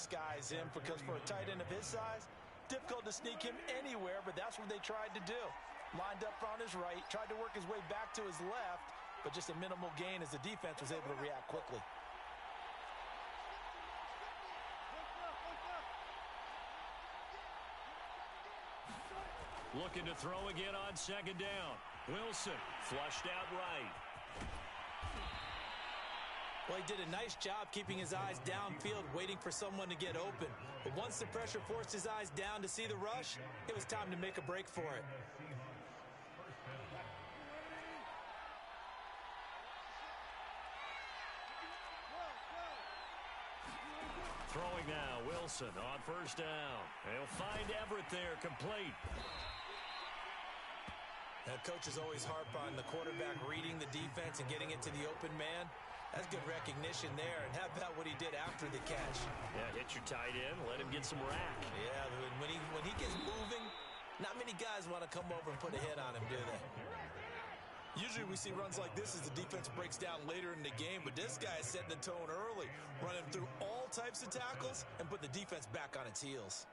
disguise him because for a tight end of his size, difficult to sneak him anywhere, but that's what they tried to do. Lined up on his right, tried to work his way back to his left, but just a minimal gain as the defense was able to react quickly. Looking to throw again on second down. Wilson flushed out right. Well, he did a nice job keeping his eyes downfield, waiting for someone to get open. But once the pressure forced his eyes down to see the rush, it was time to make a break for it. Throwing now, Wilson on first down. They'll find Everett there, complete. The coaches always harp on the quarterback reading the defense and getting it to the open man. That's good recognition there. And how about what he did after the catch? Yeah, hit your tight end, let him get some rack. Yeah, when he gets moving, not many guys want to come over and put a hit on him, do they? Usually we see runs like this as the defense breaks down later in the game, but this guy is setting the tone early, running through all types of tackles and put the defense back on its heels.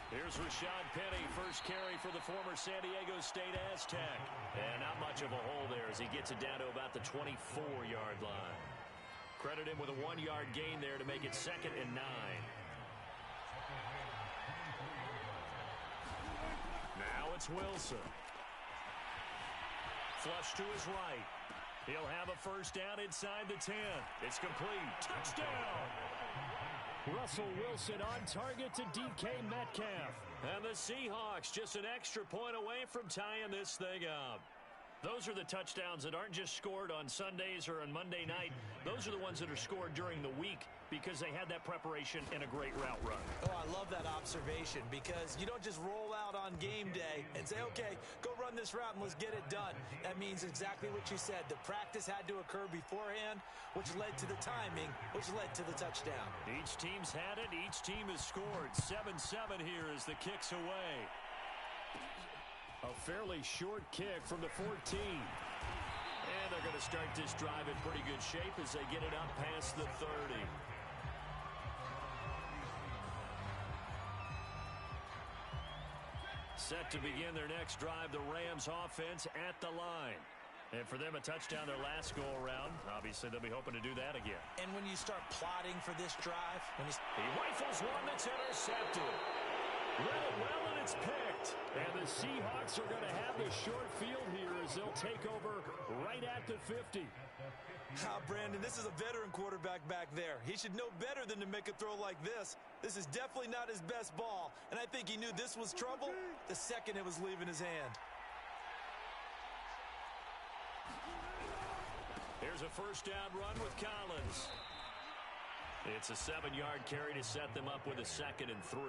Here's Rashad Penny, first carry for the former San Diego State Aztec. And not much of a hole there as he gets it down to about the 24-yard line. Credit him with a 1-yard gain there to make it 2nd and 9. Now it's Wilson. Flush to his right. He'll have a first down inside the 10. It's complete. Touchdown! Russell Wilson on target to DK Metcalf. And the Seahawks just an extra point away from tying this thing up. Those are the touchdowns that aren't just scored on Sundays or on Monday night. Those are the ones that are scored during the week because they had that preparation and a great route run. Oh, I love that observation because you don't just roll out on game day and say, okay, go run this route and let's get it done. That means exactly what you said. The practice had to occur beforehand, which led to the timing, which led to the touchdown. Each team's had it. Each team has scored. 7-7 here as the kick's away. A fairly short kick from the 14. And they're going to start this drive in pretty good shape as they get it up past the 30. Set to begin their next drive, the Rams offense at the line. And for them, a touchdown their last go-around. Obviously, they'll be hoping to do that again. And when you start plotting for this drive, he rifles one that's intercepted. Read it well, and it's picked. And the Seahawks are going to have the short field here as they'll take over right at the 50. Brandon, this is a veteran quarterback back there. He should know better than to make a throw like this. This is definitely not his best ball, and I think he knew this was trouble the second it was leaving his hand. Here's a first down run with Collins. It's a 7-yard carry to set them up with a 2nd and 3.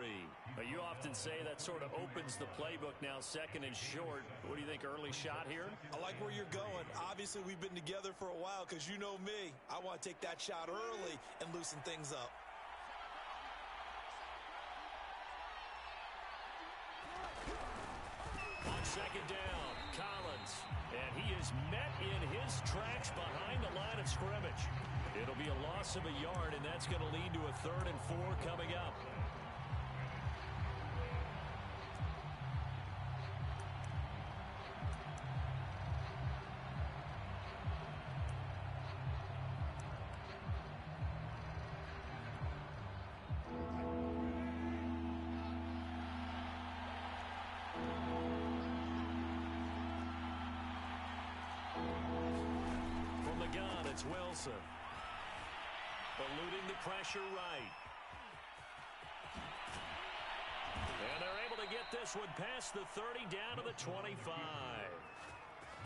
But you often say that sort of opens the playbook now, 2nd and short. What do you think, early shot here? I like where you're going. Obviously, we've been together for a while because you know me. I want to take that shot early and loosen things up. On 2nd down, Collins. And he is met in his tracks behind the line of scrimmage. It'll be a loss of a yard, and that's going to lead to a 3rd and 4 coming up. From the gun, it's Wilson. Eluding the pressure right. And they're able to get this one past the 30 down to the 25.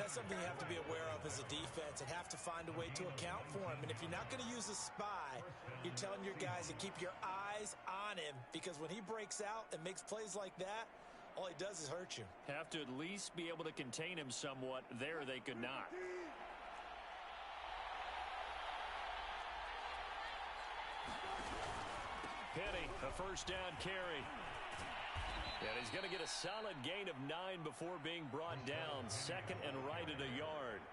That's something you have to be aware of as a defense and have to find a way to account for him. And if you're not going to use a spy, you're telling your guys to keep your eyes on him because when he breaks out and makes plays like that, all he does is hurt you. Have to at least be able to contain him somewhat. There they could not. Penny, a first down carry. And he's going to get a solid gain of 9 before being brought down. Second and right at a yard.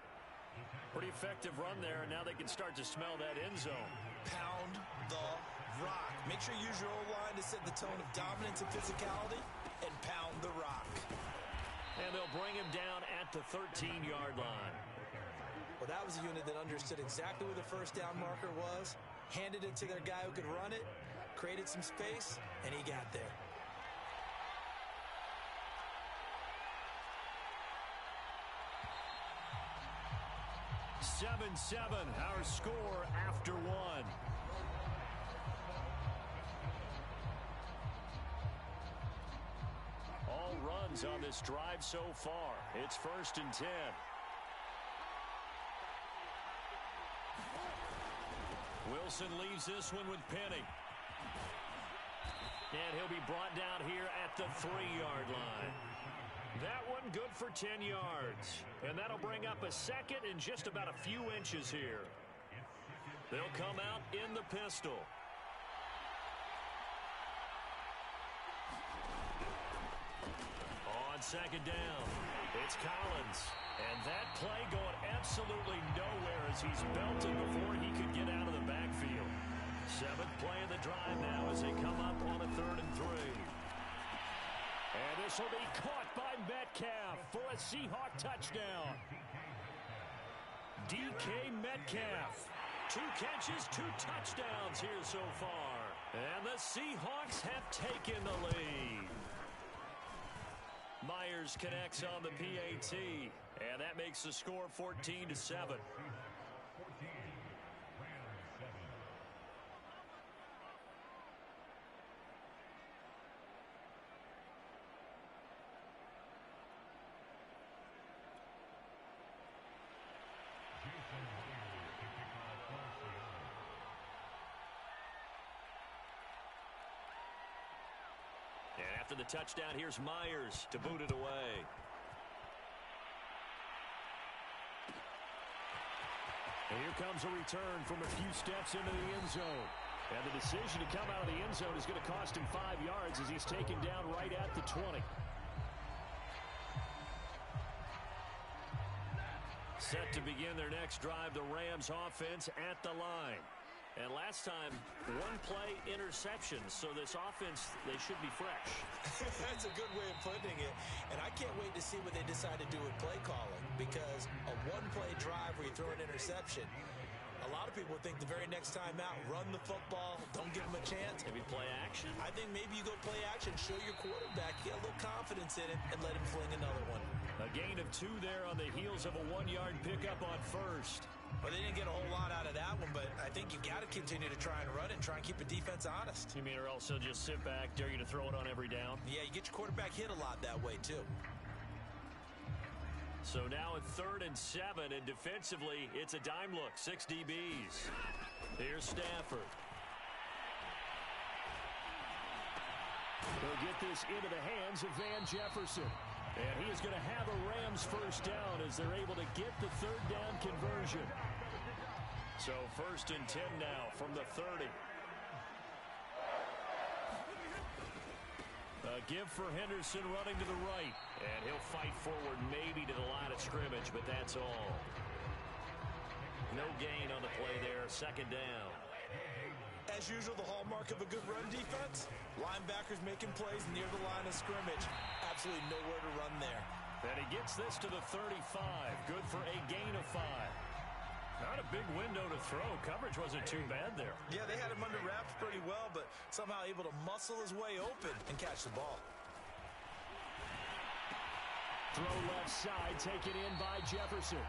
Pretty effective run there, and now they can start to smell that end zone. Pound the rock. Make sure you use your O-line to set the tone of dominance and physicality, and pound the rock. And they'll bring him down at the 13-yard line. Well, that was a unit that understood exactly where the first down marker was, handed it to their guy who could run it, created some space, and he got there. Seven, our score after one. All runs on this drive so far. It's 1st and 10. Wilson leaves this one with Penny. And he'll be brought down here at the 3-yard line. That one good for 10 yards. And that'll bring up a second and just about a few inches here. They'll come out in the pistol. On second down, it's Collins. And that play going absolutely nowhere as he's belted before he could get out of the backfield. 7th play of the drive now as they come up on a 3rd and 3. And this will be caught by Metcalf for a Seahawk touchdown. DK Metcalf. 2 catches, 2 touchdowns here so far. And the Seahawks have taken the lead. Myers connects on the PAT. And that makes the score 14-7. And after the touchdown, here's Myers to boot it away. And here comes a return from a few steps into the end zone. And the decision to come out of the end zone is going to cost him 5 yards as he's taken down right at the 20. Set to begin their next drive, the Rams offense at the line. And last time, 1-play interception, so this offense, they should be fresh. That's a good way of putting it. And I can't wait to see what they decide to do with play calling, because a 1-play drive where you throw an interception, a lot of people think the very next time out, run the football, don't give them a chance. Maybe play action? I think maybe you go play action, show your quarterback, get a little confidence in it, and let him fling another one. A gain of 2 there on the heels of a 1-yard pickup on first. Well, they didn't get a whole lot out of that one, but I think you got to continue to try and run it and try and keep the defense honest. You mean or else they'll just sit back, dare you to throw it on every down? Yeah, you get your quarterback hit a lot that way, too. So now at 3rd and 7, and defensively, it's a dime look, 6 DBs. Here's Stafford. They'll get this into the hands of Van Jefferson. And he is going to have a Rams first down as they're able to get the 3rd down conversion. So 1st and 10 now from the 30. A give for Henderson running to the right. And he'll fight forward maybe to the line of scrimmage, but that's all. No gain on the play there, 2nd down. As usual, the hallmark of a good run defense, linebackers making plays near the line of scrimmage. Absolutely nowhere to run there. And he gets this to the 35. Good for a gain of 5. Not a big window to throw. Coverage wasn't too bad there. Yeah, they had him under wraps pretty well, but somehow able to muscle his way open and catch the ball. Throw left side, taken in by Jefferson.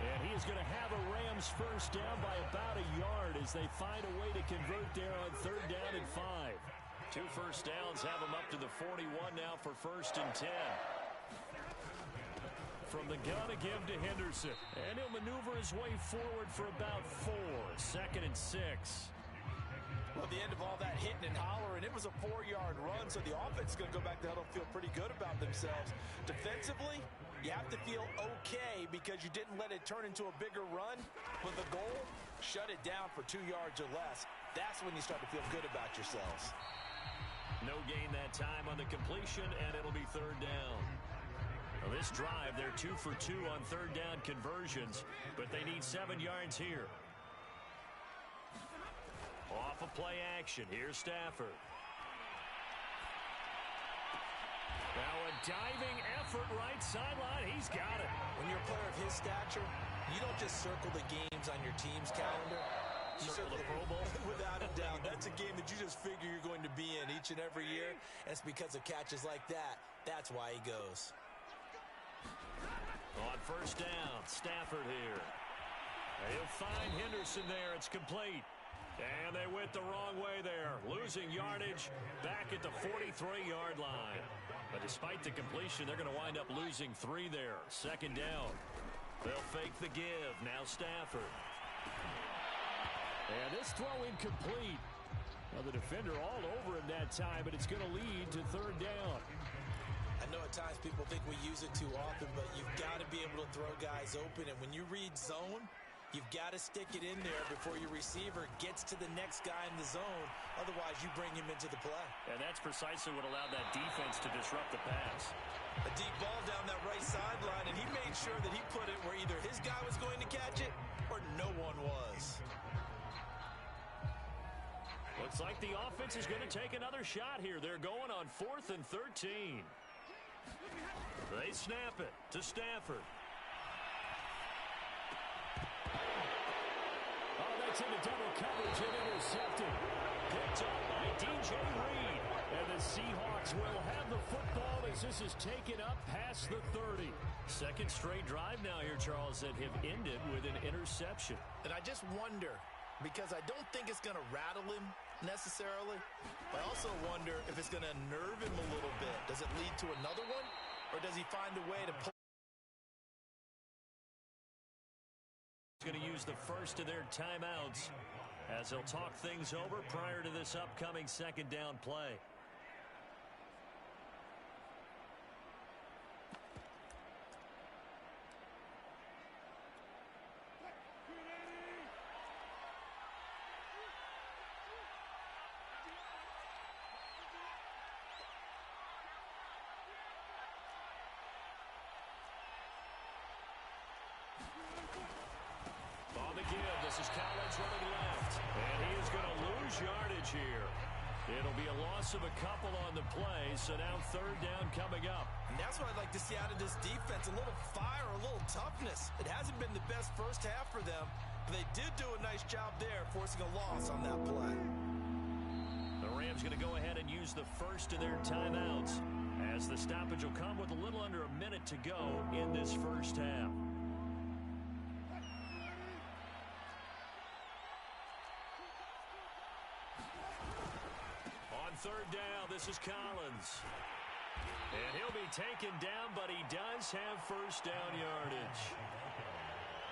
And he is going to have a Rams first down by about a yard as they find a way to convert there on 3rd down and 5. 2 first downs have him up to the 41 now for 1st and 10. From the gun, a give to Henderson. And he'll maneuver his way forward for about 4. 2nd and 6. Well, at the end of all that hitting and hollering, it was a 4-yard run, so the offense is going to go back to huddle, feel pretty good about themselves. Defensively, you have to feel okay because you didn't let it turn into a bigger run. But the goal, shut it down for 2 yards or less. That's when you start to feel good about yourselves. No gain that time on the completion, and it'll be third down. Well, this drive, they're 2 for 2 on third down conversions, but they need 7 yards here. Off of play action, here's Stafford. Now a diving effort right sideline. He's got it. When you're a player of his stature, you don't just circle the games on your team's calendar. You circle the Pro Bowl. Without a doubt. That's a game that you just figure you're going to be in each and every year. And it's because of catches like that. That's why he goes. On first down, Stafford here. He'll find Henderson there. It's complete. And they went the wrong way there. Losing yardage back at the 43-yard line. But despite the completion, they're going to wind up losing 3 there. Second down. They'll fake the give. Now Stafford. And this throw incomplete. Now the defender all over him that time, but it's going to lead to third down. I know at times people think we use it too often, but you've got to be able to throw guys open. And when you read zone, you've got to stick it in there before your receiver gets to the next guy in the zone. Otherwise, you bring him into the play. And that's precisely what allowed that defense to disrupt the pass. A deep ball down that right sideline, and he made sure that he put it where either his guy was going to catch it or no one was. Looks like the offense is going to take another shot here. They're going on 4th and 13. They snap it to Stafford. Oh, that's into double coverage and intercepted. Picked up by DJ Reed. And the Seahawks will have the football as this is taken up past the 30. Second straight drive now here, Charles, that have ended with an interception. And I just wonder, because I don't think it's going to rattle him necessarily, but I also wonder if it's going to unnerve him a little bit. Does it lead to another one, or does he find a way to pull? He's going to use the first of their timeouts as they'll talk things over prior to this upcoming second down play. On the give, this is Collins running left. And he is going to lose yardage here. It'll be a loss of a couple on the play, so now third down coming up. And that's what I'd like to see out of this defense, a little fire, a little toughness. It hasn't been the best first half for them, but they did do a nice job there, forcing a loss on that play. The Rams going to go ahead and use the first of their timeouts, as the stoppage will come with a little under a minute to go in this first half. Third down, this is Collins. And he'll be taken down, but he does have first down yardage.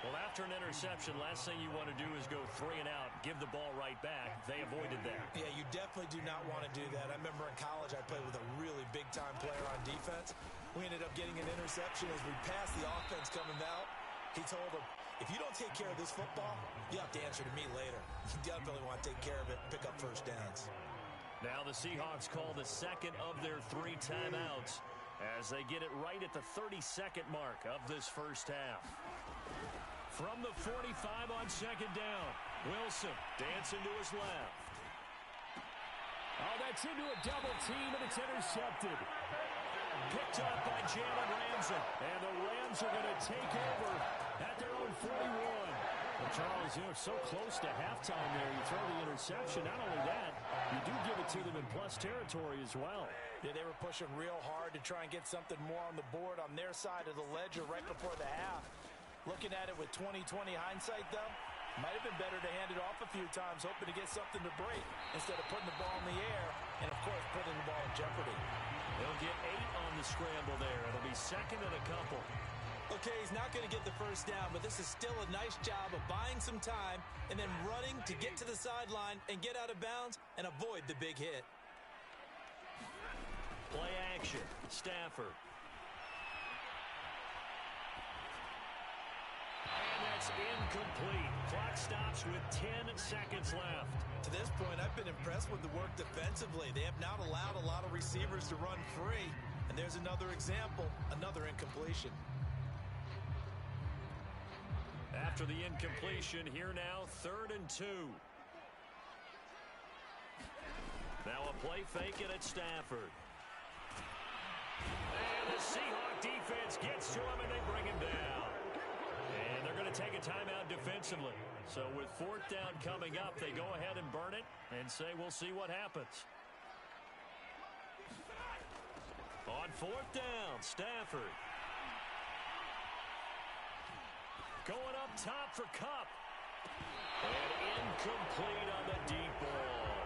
Well, after an interception, last thing you want to do is go 3 and out, give the ball right back. They avoided that. Yeah, you definitely do not want to do that. I remember in college I played with a really big-time player on defense. We ended up getting an interception as we passed the offense coming out. He told him, if you don't take care of this football, you have to answer to me later. You definitely want to take care of it and pick up first downs. Now the Seahawks call the second of their 3 timeouts as they get it right at the 32nd mark of this first half. From the 45 on second down, Wilson dancing to his left. Oh, that's into a double team, and it's intercepted. Picked up by Jalen Ramsey. And the Rams are going to take over at their own 41. Well, Charles, so close to halftime there. You throw the interception. Not only that, you do give it to them in plus territory as well. Yeah, they were pushing real hard to try and get something more on the board on their side of the ledger right before the half. Looking at it with 20/20 hindsight, though, might have been better to hand it off a few times, hoping to get something to break instead of putting the ball in the air and, of course, putting the ball in jeopardy. They'll get 8 on the scramble there. It'll be second and a couple. Okay, he's not going to get the first down, but this is still a nice job of buying some time and then running to get to the sideline and get out of bounds and avoid the big hit. Play action, Stafford. And that's incomplete. Clock stops with 10 seconds left. To this point, I've been impressed with the work defensively. They have not allowed a lot of receivers to run free. And there's another example, another incompletion. After the incompletion, here now, 3rd and 2. Now a play fake it at Stafford. And the Seahawk defense gets to him, and they bring him down. And they're going to take a timeout defensively. So with 4th down coming up, they go ahead and burn it and say we'll see what happens. On 4th down, Stafford. Going up top for Kupp. And incomplete on the deep ball.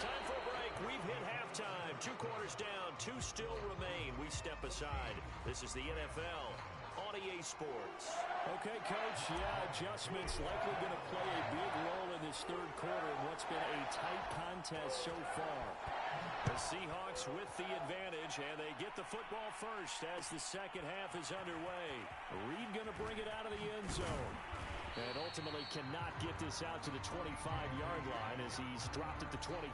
Time for a break. We've hit halftime. 2 quarters down. 2 still remain. We step aside. This is the NFL on EA Sports. Okay, Coach. Yeah, adjustments likely going to play a big role in this 3rd quarter in what's been a tight contest so far. The Seahawks with the advantage, and they get the football first as the second half is underway. Reed going to bring it out of the end zone. And ultimately cannot get this out to the 25-yard line as he's dropped at the 23.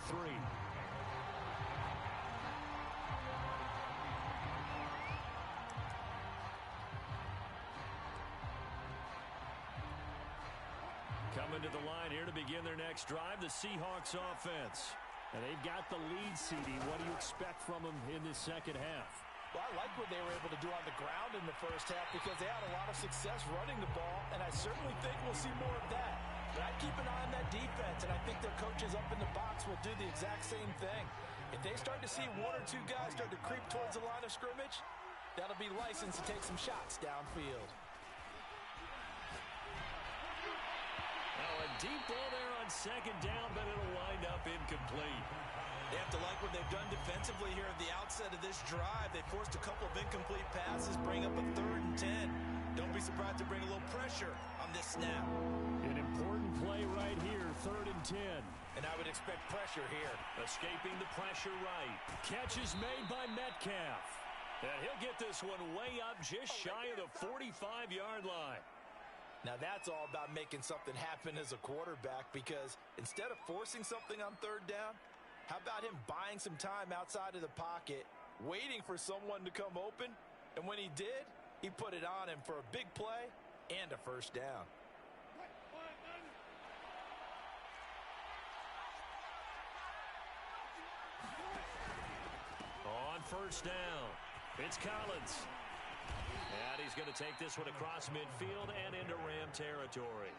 Coming to the line here to begin their next drive, the Seahawks offense. And they've got the lead, CD. What do you expect from them in this second half? Well, I like what they were able to do on the ground in the first half because they had a lot of success running the ball, and I certainly think we'll see more of that. But I'd keep an eye on that defense, and I think their coaches up in the box will do the exact same thing. If they start to see 1 or 2 guys start to creep towards the line of scrimmage, that'll be licensed to take some shots downfield. Now a deep ball there on 2nd down, but it'll wind up incomplete. They have to like what they've done defensively here at the outset of this drive. They forced a couple of incomplete passes, bring up a 3rd and 10. Don't be surprised to bring a little pressure on this snap. An important play right here, 3rd and 10. And I would expect pressure here. Escaping the pressure right. Catch is made by Metcalf. And he'll get this one way up just shy of the 45-yard line. Now that's all about making something happen as a quarterback because instead of forcing something on 3rd down, how about him buying some time outside of the pocket, waiting for someone to come open, and when he did, he put it on him for a big play and a 1st down. On 1st down, it's Collins. And he's going to take this one across midfield and into Ram territory.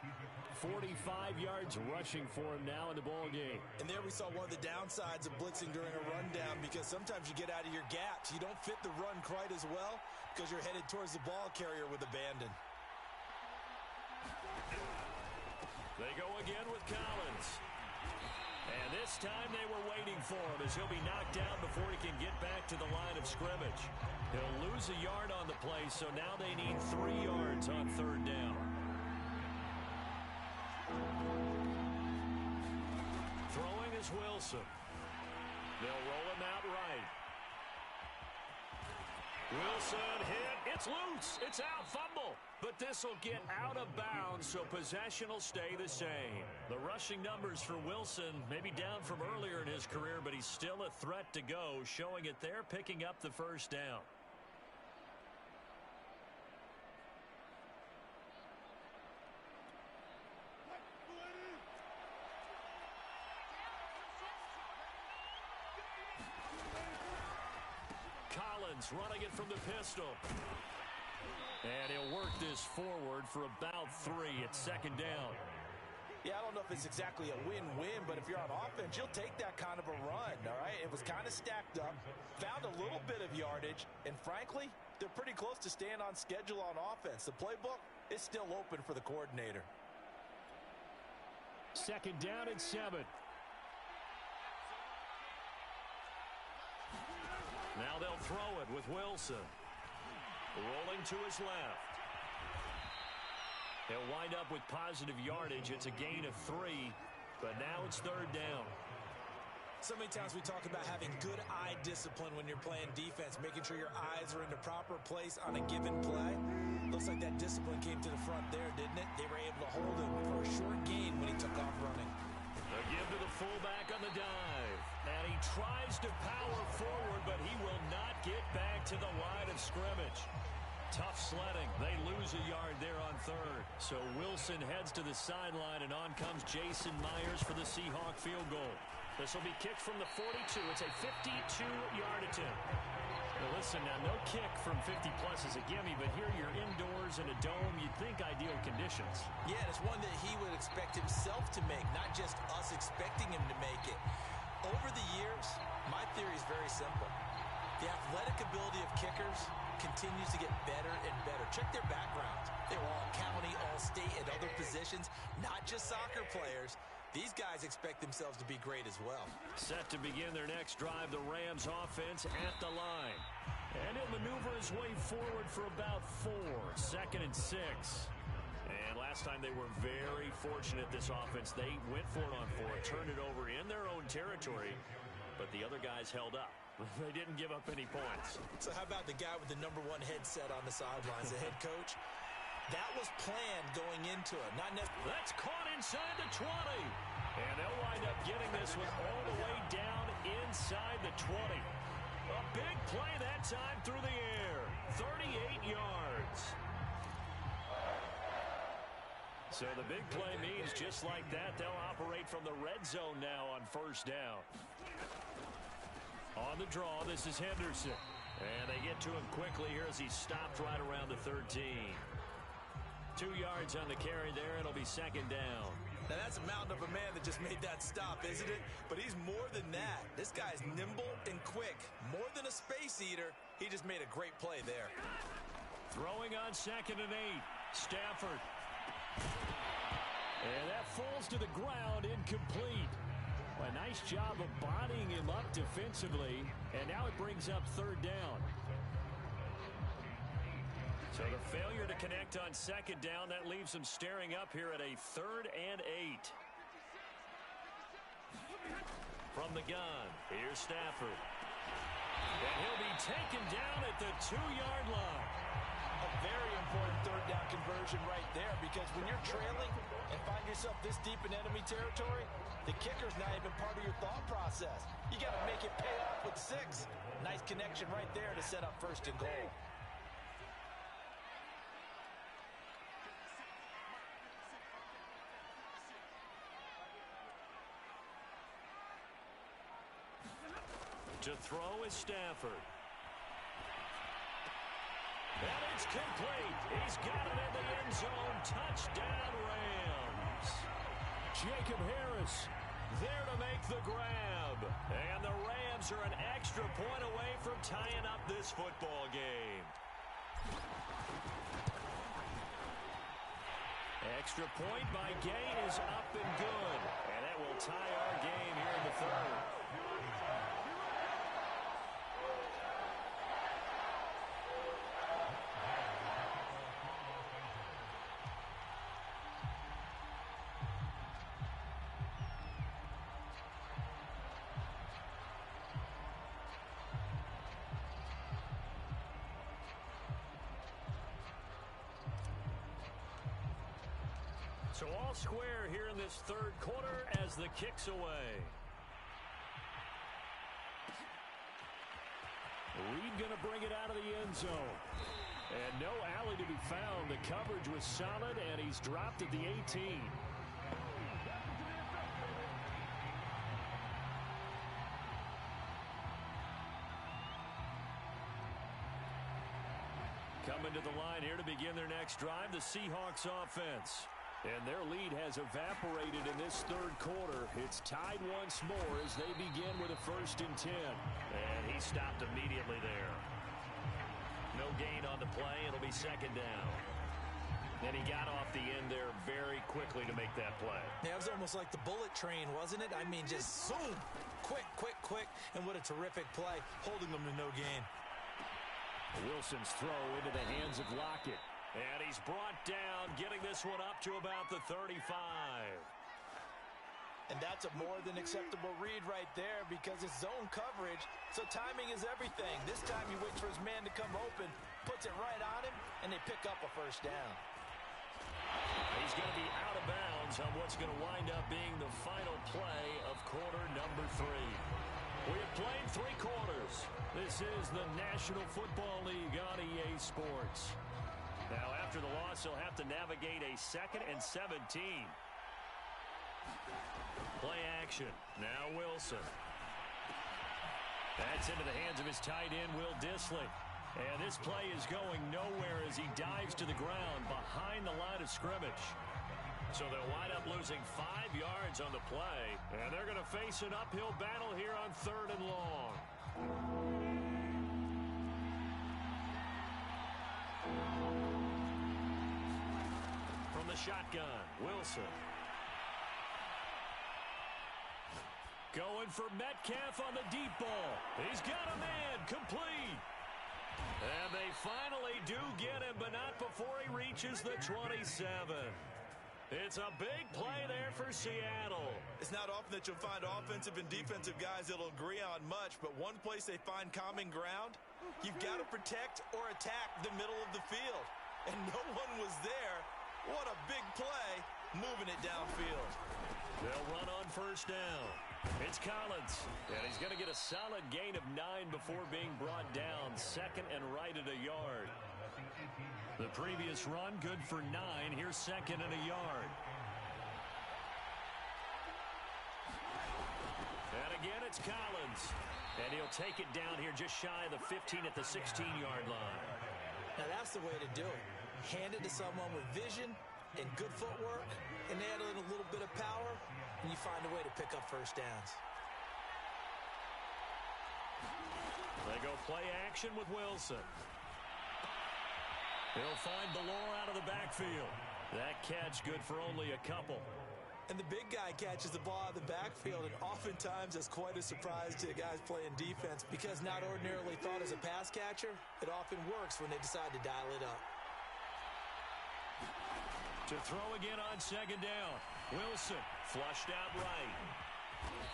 45 yards rushing for him now in the ball game. And there we saw one of the downsides of blitzing during a rundown because sometimes you get out of your gaps. You don't fit the run quite as well because you're headed towards the ball carrier with abandon. They go again with Collins. And this time they were waiting for him as he'll be knocked down before he can get back to the line of scrimmage. He'll lose a yard on the play, so now they need 3 yards on 3rd down. Throwing is Wilson. They'll roll him out right. Wilson hit. It's loose. It's out. Fumble. But this will get out of bounds, so possession will stay the same. The rushing numbers for Wilson may be down from earlier in his career, but he's still a threat to go, showing it there, picking up the 1st down. Collins running it from the pistol. And he'll work this forward for about 3 at 2nd down. Yeah, I don't know if it's exactly a win-win, but if you're on offense, you'll take that kind of a run, all right? It was kind of stacked up, found a little bit of yardage, and frankly, they're pretty close to staying on schedule on offense. The playbook is still open for the coordinator. 2nd down and 7. Now they'll throw it with Wilson. Rolling to his left. He'll wind up with positive yardage. It's a gain of 3, but now it's 3rd down. So many times we talk about having good eye discipline when you're playing defense, making sure your eyes are in the proper place on a given play. Looks like that discipline came to the front there, didn't it? They were able to hold him for a short gain when he took off running. A give to the fullback on the dive. And he tries to power forward, but he will not get back to the line of scrimmage. Tough sledding. They lose a yard there on third. So Wilson heads to the sideline, and on comes Jason Myers for the Seahawk field goal. This will be kicked from the 42. It's a 52-yard attempt. Now listen, no kick from 50-plus is a gimme, but here you're indoors in a dome. You'd think ideal conditions. Yeah, it's one that he would expect himself to make, not just us expecting him to make it. Over the years, my theory is very simple. The athletic ability of kickers continues to get better and better. Check their backgrounds. They were all county, all state, and other positions, not just soccer players. These guys expect themselves to be great as well. Set to begin their next drive, the Rams offense at the line. And he'll maneuver his way forward for about 4. 2nd and 6. And last time they were very fortunate, this offense. They went for it on 4, turned it over in their own territory, but the other guys held up. They didn't give up any points. So how about the guy with the #1 headset on the sidelines, the head coach? That was planned going into it. That's caught inside the 20. And they'll wind up getting this one all the way down inside the 20. A big play that time through the air. 38 yards. So the big play means just like that, they'll operate from the red zone now on 1st down. On the draw, this is Henderson. And they get to him quickly here as he stopped right around the 13. 2 yards on the carry there. It'll be 2nd down. Now that's a mountain of a man that just made that stop, isn't it? But he's more than that. This guy's nimble and quick. More than a space eater. He just made a great play there. Throwing on 2nd and 8. Stafford. And that falls to the ground, incomplete. A nice job of bodying him up defensively. And now it brings up 3rd down. So the failure to connect on 2nd down, that leaves him staring up here at a 3rd and 8. From the gun, here's Stafford. And he'll be taken down at the 2-yard line. A very important 3rd down conversion right there, because when you're trailing and find yourself this deep in enemy territory, the kicker's not even part of your thought process. You got to make it pay off with 6. Nice connection right there to set up 1st and goal. To throw is Stafford. And it's complete. He's got it in the end zone. Touchdown, Rams. Jacob Harris there to make the grab. And the Rams are an extra point away from tying up this football game. Extra point by Gay is up and good. And that will tie our game here in the 3rd. So all square here in this 3rd quarter as the kick's away. Reed going to bring it out of the end zone. And no alley to be found. The coverage was solid, and he's dropped at the 18. Coming to the line here to begin their next drive, the Seahawks offense. And their lead has evaporated in this 3rd quarter. It's tied once more as they begin with a 1st and 10. And he stopped immediately there. No gain on the play. It'll be 2nd down. And he got off the end there very quickly to make that play. Yeah, it was almost like the bullet train, wasn't it? I mean, just zoom. Quick, quick, quick. And what a terrific play, holding them to no gain. Wilson's throw into the hands of Lockett. And he's brought down, getting this one up to about the 35. And that's a more than acceptable read right there, because it's zone coverage, so timing is everything. This time he waits for his man to come open, puts it right on him, and they pick up a first down. He's going to be out of bounds on what's going to wind up being the final play of quarter number 3. We have played 3 quarters. This is the National Football League on EA Sports. Now, after the loss, he'll have to navigate a 2nd and 17. Play action. Now Wilson. That's into the hands of his tight end, Will Dissly. And this play is going nowhere as he dives to the ground behind the line of scrimmage. So they'll wind up losing 5 yards on the play. And they're going to face an uphill battle here on 3rd and long. From the shotgun, Wilson. Going for Metcalf on the deep ball. He's got a man, complete. And they finally do get him, but not before he reaches the 27. It's a big play there for Seattle. It's not often that you'll find offensive and defensive guys that'll agree on much, but one place they find common ground, you've got to protect or attack the middle of the field. And no one was there. What a big play, moving it downfield. They'll run on first down. It's Collins, and he's going to get a solid gain of 9 before being brought down, 2nd and right at a yard. The previous run, good for 9. Here's 2nd and a yard. And again, it's Collins. And he'll take it down here just shy of the 15 at the 16-yard line. Now, that's the way to do it. Hand it to someone with vision and good footwork, and add in a little bit of power, and you find a way to pick up first downs. They go play action with Wilson. He'll find Ballore out of the backfield. That catch good for only a couple. And the big guy catches the ball out of the backfield, and oftentimes that's quite a surprise to the guys playing defense because not ordinarily thought as a pass catcher, it often works when they decide to dial it up. To throw again on 2nd down. Wilson flushed out right.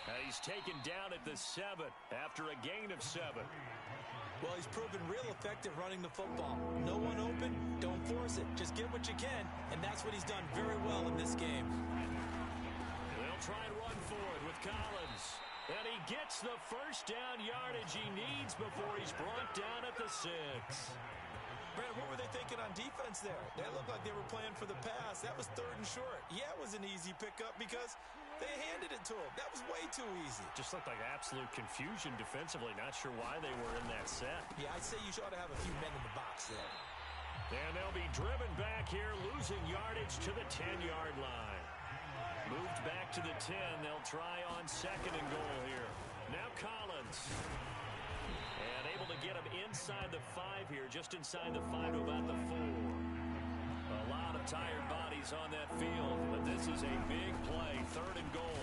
And he's taken down at the 7 after a gain of 7. Well, he's proven real effective running the football. No one open, don't force it. Just get what you can, and that's what he's done very well in this game. They'll try and run forward with Collins. And he gets the first down yardage he needs before he's brought down at the 6. Brandon, what were they thinking on defense there? They looked like they were playing for the pass. That was 3rd and short. Yeah, it was an easy pickup because they handed it to him. That was way too easy. Just looked like absolute confusion defensively. Not sure why they were in that set. Yeah, I'd say you ought to have a few men in the box there. And they'll be driven back here, losing yardage to the 10-yard line. Moved back to the 10. They'll try on 2nd and goal here. Now Collins. And able to get him inside the 5 here, just inside the 5 to about the 4. A lot of tired bodies on that field, but this is a big play, 3rd and goal.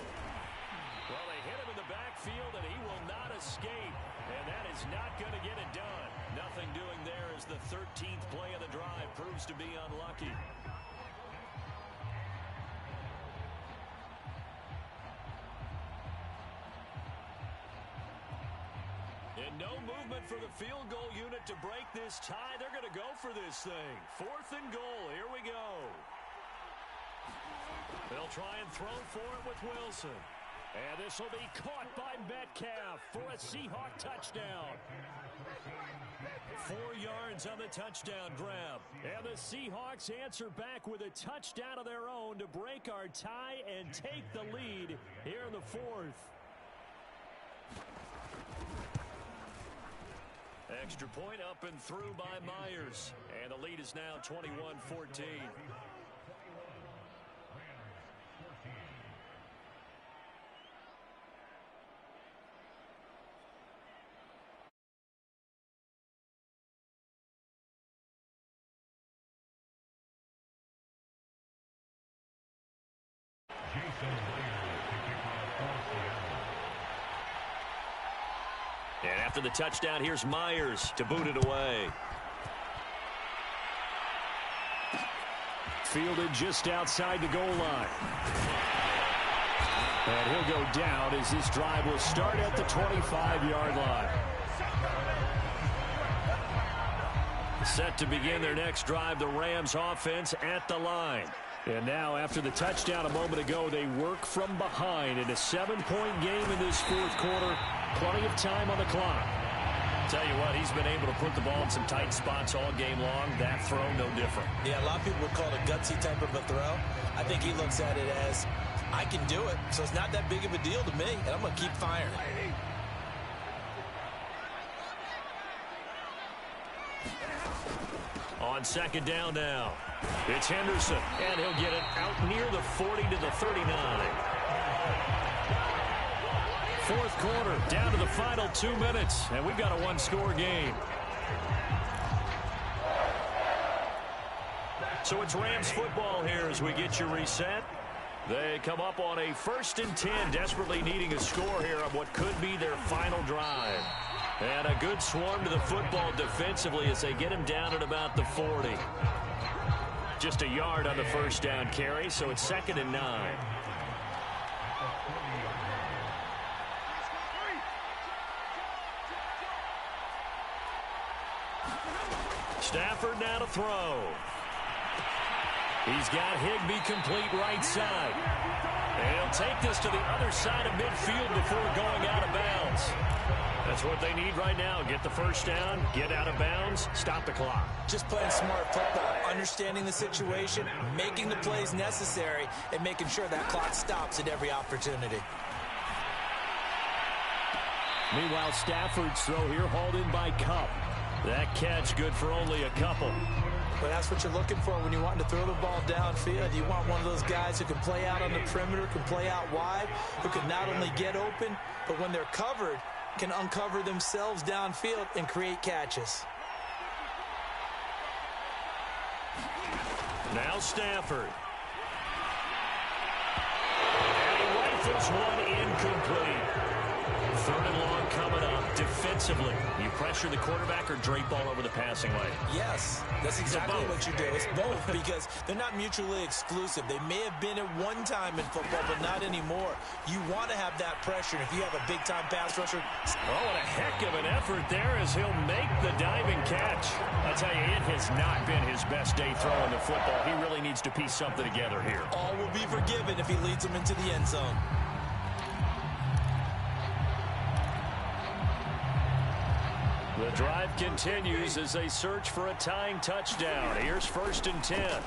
Well, they hit him in the backfield, and he will not escape, and that is not going to get it done. Nothing doing there as the 13th play of the drive proves to be unlucky. And no movement for the field goal unit to break this tie. They're going to go for this thing. 4th and goal. Here we go. They'll try and throw for it with Wilson. And this will be caught by Metcalf for a Seahawk touchdown. 4 yards on the touchdown grab. And the Seahawks answer back with a touchdown of their own to break our tie and take the lead here in the 4th. Extra point up and through by Myers. And the lead is now 21-14. And after the touchdown, here's Myers to boot it away. Fielded just outside the goal line. And he'll go down as this drive will start at the 25-yard line. Set to begin their next drive, the Rams offense at the line. And now, after the touchdown a moment ago, they work from behind in a 7-point game in this fourth quarter. Plenty of time on the clock. Tell you what, he's been able to put the ball in some tight spots all game long. That throw, no different. Yeah, a lot of people would call it a gutsy type of a throw. I think he looks at it as, I can do it, so it's not that big of a deal to me, and I'm going to keep firing. On second down now, it's Henderson, and he'll get it out near the 40 to the 39. Fourth quarter, down to the final 2 minutes, and we've got a one-score game. So it's Rams football here as we get you reset. They come up on a 1st and 10, desperately needing a score here on what could be their final drive. And a good swarm to the football defensively as they get him down at about the 40. Just a yard on the first down carry, so it's 2nd and 9. Stafford now to throw. He's got Higbee complete right side. And he'll take this to the other side of midfield before going out of bounds. That's what they need right now. Get the first down, get out of bounds, stop the clock. Just playing smart football, understanding the situation, making the plays necessary, and making sure that clock stops at every opportunity. Meanwhile, Stafford's throw here hauled in by Cup. That catch good for only a couple. But that's what you're looking for when you want to throw the ball downfield. You want one of those guys who can play out on the perimeter, can play out wide, who can not only get open, but when they're covered, can uncover themselves downfield and create catches. Now Stafford. And he rifles one incomplete. 3rd and long coming up. Defensively, you pressure the quarterback or drape all over the passing lane? Yes, that's exactly what you do. It's both because they're not mutually exclusive. They may have been at one time in football, but not anymore. You want to have that pressure. If you have a big-time pass rusher. Oh, what a heck of an effort there as he'll make the diving catch. I tell you, it has not been his best day throwing the football. He really needs to piece something together here. All will be forgiven if he leads them into the end zone. The drive continues as they search for a tying touchdown. Here's 1st and 10.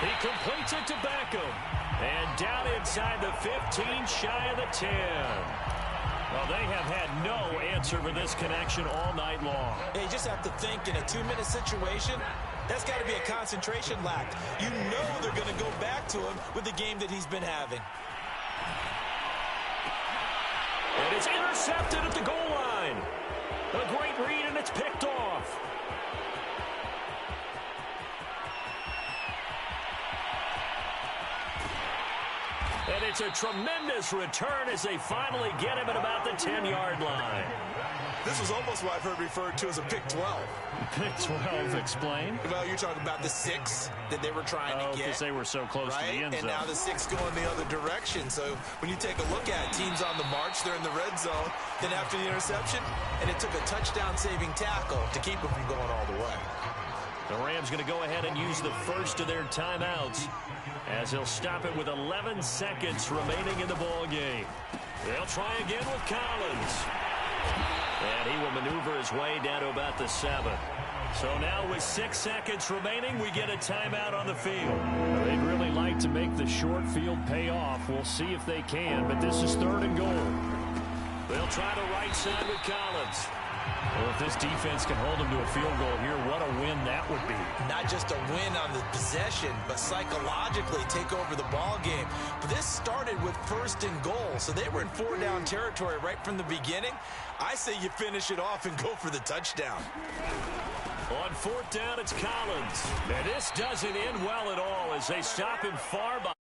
He completes it to Beckham. And down inside the 15, shy of the 10. Well, they have had no answer for this connection all night long. You just have to think in a 2-minute situation, that's got to be a concentration lack. You know they're going to go back to him with the game that he's been having. And it's intercepted at the goal line. A great read, and it's picked off. And it's a tremendous return as they finally get him at about the 10-yard line. This was almost what I've heard referred to as a pick 12. Pick 12, explain. Well, you're talking about the 6 that they were trying to get. Because they were so close to the end zone. And now the 6 going the other direction. So when you take a look at it, teams on the march, they're in the red zone. Then after the interception, and it took a touchdown-saving tackle to keep them from going all the way. The Rams going to go ahead and use the first of their timeouts as they'll stop it with 11 seconds remaining in the ball game. They'll try again with Collins. And he will maneuver his way down to about the 7. So now with 6 seconds remaining, we get a timeout on the field. They'd really like to make the short field pay off. We'll see if they can, but this is 3rd and goal. They'll try the right side with Collins. Well, if this defense can hold them to a field goal here, what a win that would be. Not just a win on the possession, but psychologically take over the ball game. But this started with 1st and goal, so they were in 4-down territory right from the beginning. I say you finish it off and go for the touchdown. On 4th down, it's Collins. And this doesn't end well at all as they stop him far behind.